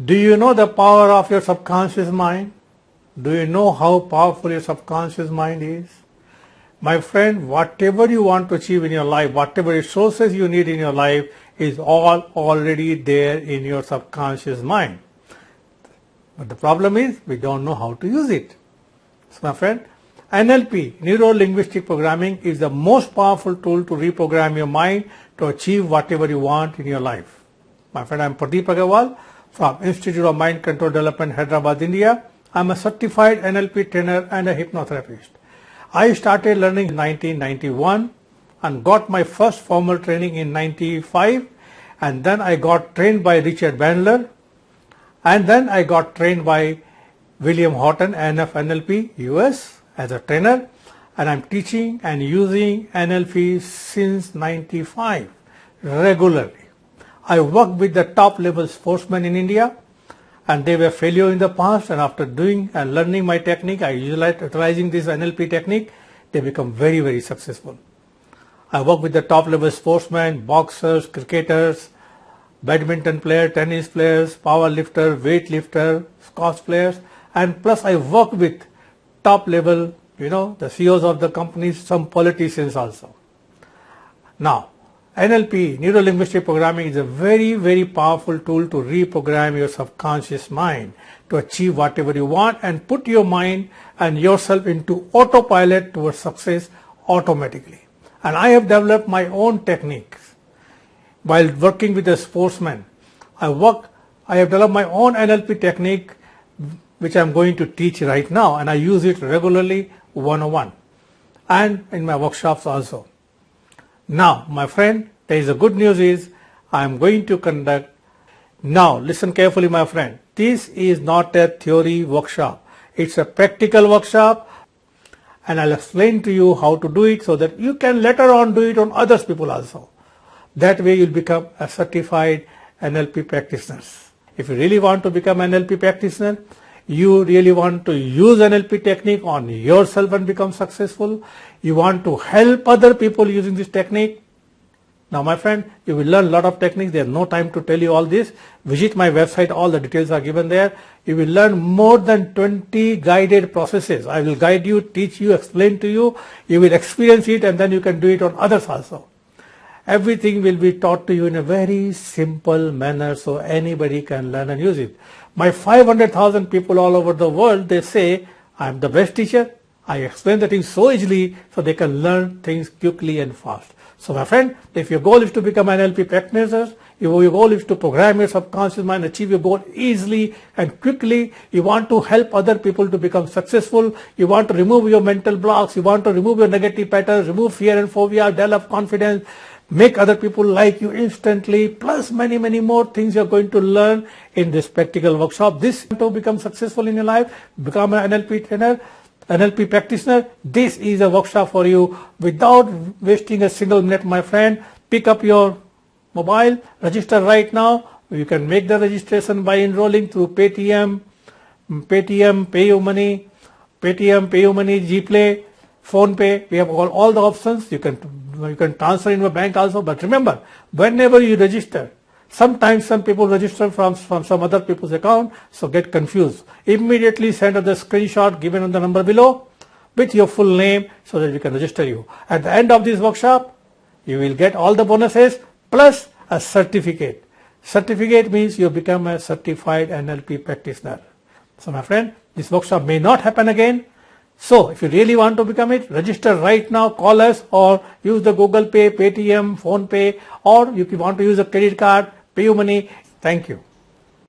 Do you know the power of your subconscious mind? Do you know how powerful your subconscious mind is? My friend, whatever you want to achieve in your life, whatever resources you need in your life is all already there in your subconscious mind. But the problem is we don't know how to use it. So my friend, NLP, Neuro-Linguistic Programming, is the most powerful tool to reprogram your mind to achieve whatever you want in your life. My friend, I am Pradeep Aggarwal from Institute of Mind Control Development, Hyderabad, India. I am a certified NLP trainer and a hypnotherapist. I started learning in 1991 and got my first formal training in 95, and then I got trained by Richard Bandler, and then I got trained by William Horton, NLP US, as a trainer, and I'm teaching and using NLP since 95 regularly. I worked with the top level sportsmen in India, and they were failure in the past, and after doing and learning my technique, utilizing this NLP technique, they become very, very successful. I work with the top level sportsmen, boxers, cricketers, badminton players, tennis players, power lifter, weight lifter, squash players, and plus I work with top level, the CEOs of the companies, some politicians also. Now, NLP, Neuro-Linguistic Programming, is a very, very powerful tool to reprogram your subconscious mind to achieve whatever you want and put your mind and yourself into autopilot towards success automatically. And I have developed my own techniques. While working with a sportsman, I have developed my own NLP technique, which I'm going to teach right now, and I use it regularly one-on-one and in my workshops also. Now, my friend, there is a good news is I am going to conduct. Now, listen carefully, my friend. This is not a theory workshop. It's a practical workshop, and I'll explain to you how to do it so that you can later on do it on other people also. That way you'll become a certified NLP practitioner. If you really want to become an NLP practitioner, you really want to use NLP technique on yourself and become successful, you want to help other people using this technique. Now, my friend, you will learn a lot of techniques. There's no time to tell you all this. Visit my website. All the details are given there. You will learn more than 20 guided processes. I will guide you, teach you, explain to you. You will experience it, and then you can do it on others also. Everything will be taught to you in a very simple manner so anybody can learn and use it. My 500,000 people all over the world, they say, I'm the best teacher. I explain the things so easily so they can learn things quickly and fast. So my friend, if your goal is to become an NLP practitioner, your goal is to program your subconscious mind, achieve your goal easily and quickly, you want to help other people to become successful, you want to remove your mental blocks, you want to remove your negative patterns, remove fear and phobia, develop confidence, make other people like you instantly, plus many, many more things you're going to learn in this practical workshop. This to become successful in your life, become an NLP trainer, NLP practitioner, this is a workshop for you. Without wasting a single minute, my friend, pick up your mobile, register right now. You can make the registration by enrolling through Paytm, PayUmoney, GPlay, PhonePe. We have all the options. You can transfer in your bank also. But remember, whenever you register, sometimes some people register from some other people's account, so get confused. Immediately send us the screenshot given on the number below with your full name so that we can register you. At the end of this workshop, you will get all the bonuses plus a certificate. Certificate means you become a certified NLP practitioner. So my friend, this workshop may not happen again. So if you really want to become it, register right now, call us or use the Google Pay, Paytm, PhonePe, or if you want to use a credit card, PayUmoney. Thank you.